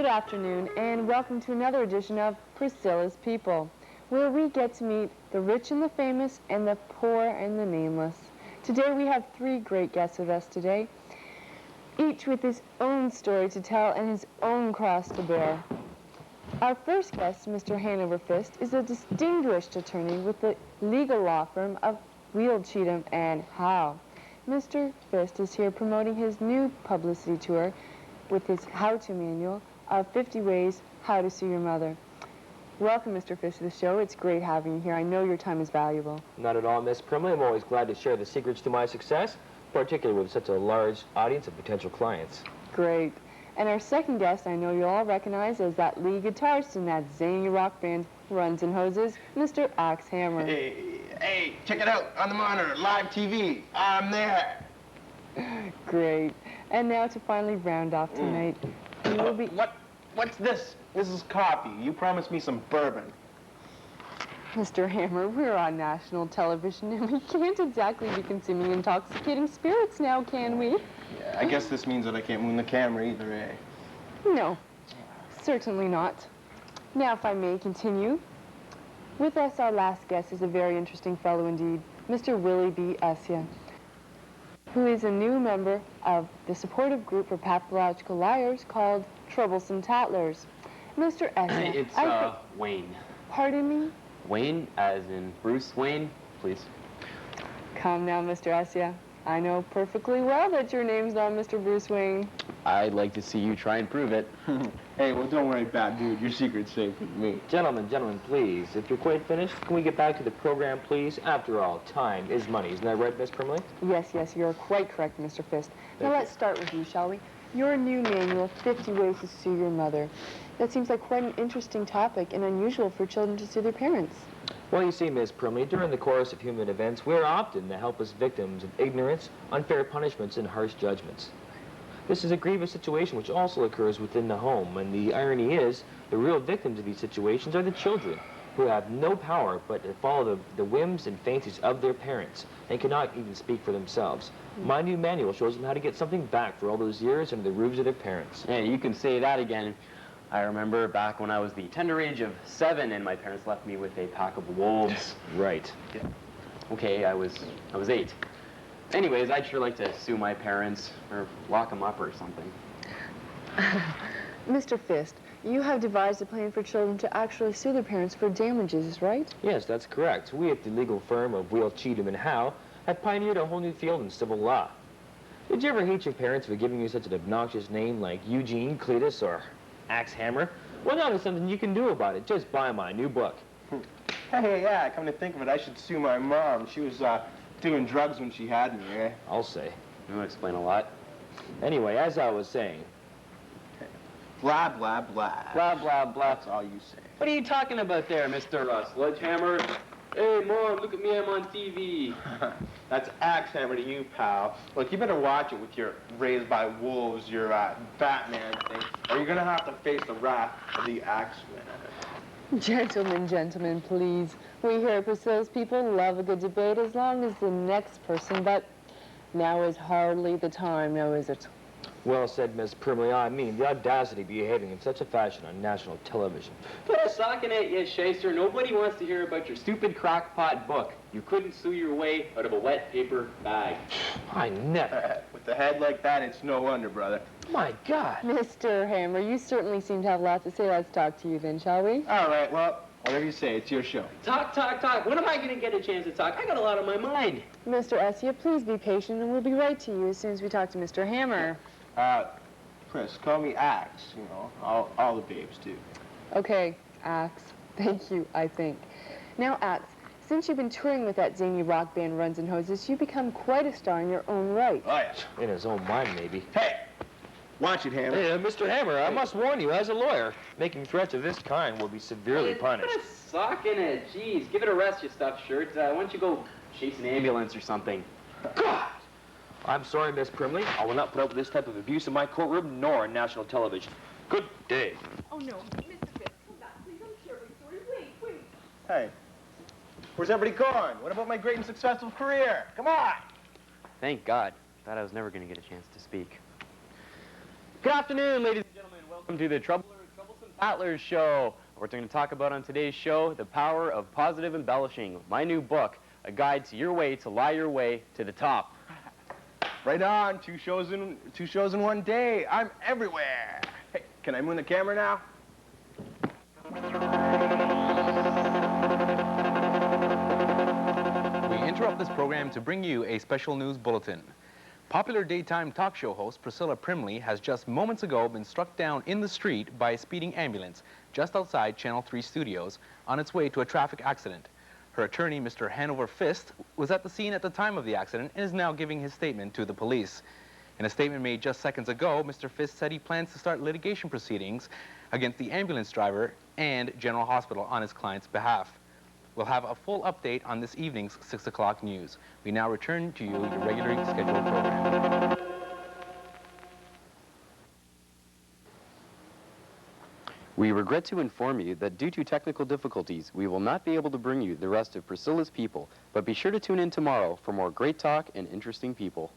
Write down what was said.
afternoon, and welcome to another edition of Priscilla's People, where we get to meet the rich and the famous and the poor and the nameless. Today we have three great guests with us today, each with his own story to tell and his own cross to bear. Our first guest, Mr. Hanover Fist, is a distinguished attorney with the legal law firm of Wheel, Cheatham and Howe. Mr. Fist is here promoting his new publicity tour with his how-to manual of 50 Ways How to Sue Your Mother. Welcome, Mr. Fist, to the show. It's great having you here. I know your time is valuable. Not at all, Miss Primley. I'm always glad to share the secrets to my success, particularly with such a large audience of potential clients. Great. And our second guest, I know you all recognize as that lead guitarist in that zany rock band, Runs and Hoses, Mr. Axe Hammer. Hey, check it out on the monitor, live TV. I'm there. Great. And now to finally round off tonight, we will be... What's this? This is coffee. You promised me some bourbon. Mr. Hammer, we're on national television, and we can't exactly be consuming intoxicating spirits now, can we? Yeah, I guess this means that I can't moon the camera either, eh? No, certainly not. Now, if I may continue. With us, our last guest is a very interesting fellow indeed, Mr. Willie B. Essia, who is a new member of the supportive group for pathological liars called Troublesome Tattlers. Mr. Essia... It's, Wayne. Pardon me? Wayne, as in Bruce Wayne, please. Come now, Mr. Essia. I know perfectly well that your name's not Mr. Bruce Wayne. I'd like to see you try and prove it. Hey, well, don't worry, bad dude. Your secret's safe with me. Gentlemen, please, if you're quite finished, can we get back to the program, please? After all, time is money. Isn't that right, Miss Primley? Yes, you're quite correct, Mr. Fist. Now let's start with you, shall we? Your new manual, 50 Ways to Sue Your Mother. That seems like quite an interesting topic and unusual for children to sue their parents. Well, you see, Miss Primley, during the course of human events, we're often the helpless victims of ignorance, unfair punishments, and harsh judgments. This is a grievous situation which also occurs within the home, and the irony is, the real victims of these situations are the children, who have no power but to follow the whims and fancies of their parents, and cannot even speak for themselves. My new manual shows them how to get something back for all those years under the roofs of their parents. Hey, you can say that again. I remember back when I was the tender age of 7 and my parents left me with a pack of wolves. Right. Yeah. Okay, I was 8. Anyways, I'd sure like to sue my parents or lock them up or something. Mr. Fist, you have devised a plan for children to actually sue their parents for damages, right? Yes, that's correct. We at the legal firm of Wheel, Cheatham and Howe have pioneered a whole new field in civil law. Did you ever hate your parents for giving you such an obnoxious name like Eugene, Cletus, or Axe Hammer? Well, now there's something you can do about it. Just buy my new book. Hey, yeah, come to think of it, I should sue my mom. She was, doing drugs when she had me, eh? I'll say. You want to explain a lot? Anyway, as I was saying... Blah, blah, blah. Blah, blah, blah. That's all you say. What are you talking about there, Mr. Sledgehammer? Hey, Mom, look at me, I'm on TV. That's Axe Hammer to you, pal. Look, you better watch it with your raised by wolves, your Batman thing, or you're gonna have to face the wrath of the Axeman. Gentlemen, please. We here at Priscilla's People love a good debate as long as the next person, but now is hardly the time, now is it? Well said, Miss Primley. I mean, the audacity of behaving in such a fashion on national television. Put a socking at you, shyster. Nobody wants to hear about your stupid crackpot book. You couldn't sue your way out of a wet paper bag. I never. With a head like that, it's no wonder, brother. My God. Mr. Hammer, you certainly seem to have lots to say. Let's talk to you then, shall we? All right, well, whatever you say, it's your show. Talk. When am I going to get a chance to talk? I got a lot on my mind. Mr. Essia, please be patient, and we'll be right to you as soon as we talk to Mr. Hammer. Chris, call me Axe, you know, all the babes do. Okay, Axe. Thank you, I think. Now, Axe, since you've been touring with that zany rock band Runs and Hoses, you've become quite a star in your own right. Oh, yeah. In his own mind, maybe. Hey! Watch it, Hammer. Hey, Mr. Hammer, I must warn you, as a lawyer, making threats of this kind will be severely punished. Put a sock in it. Jeez, give it a rest, you stuffed shirt. Why don't you go chase an ambulance or something? God! I'm sorry, Miss Primley. I will not put up with this type of abuse in my courtroom nor on national television. Good day. Oh, no. Mr. Fist, come back, please. I'm terribly sorry. Wait. Hey, where's everybody going? What about my great and successful career? Come on! Thank God. Thought I was never going to get a chance to speak. Good afternoon, ladies and gentlemen. Welcome to the Troublers Battler's Show. We're going to talk about on today's show the power of positive embellishing. My new book, a guide to your way to lie your way to the top. Right on, two shows in one day. I'm everywhere. Hey, can I move the camera now? We interrupt this program to bring you a special news bulletin. Popular daytime talk show host Pricila Primley has just moments ago been struck down in the street by a speeding ambulance just outside Channel 3 studios on its way to a traffic accident. Her attorney, Mr. Hanover Fist, was at the scene at the time of the accident and is now giving his statement to the police. In a statement made just seconds ago, Mr. Fist said he plans to start litigation proceedings against the ambulance driver and General Hospital on his client's behalf. We'll have a full update on this evening's 6 o'clock news. We now return to you your regularly scheduled program. We regret to inform you that due to technical difficulties, we will not be able to bring you the rest of Pricila's People, but be sure to tune in tomorrow for more great talk and interesting people.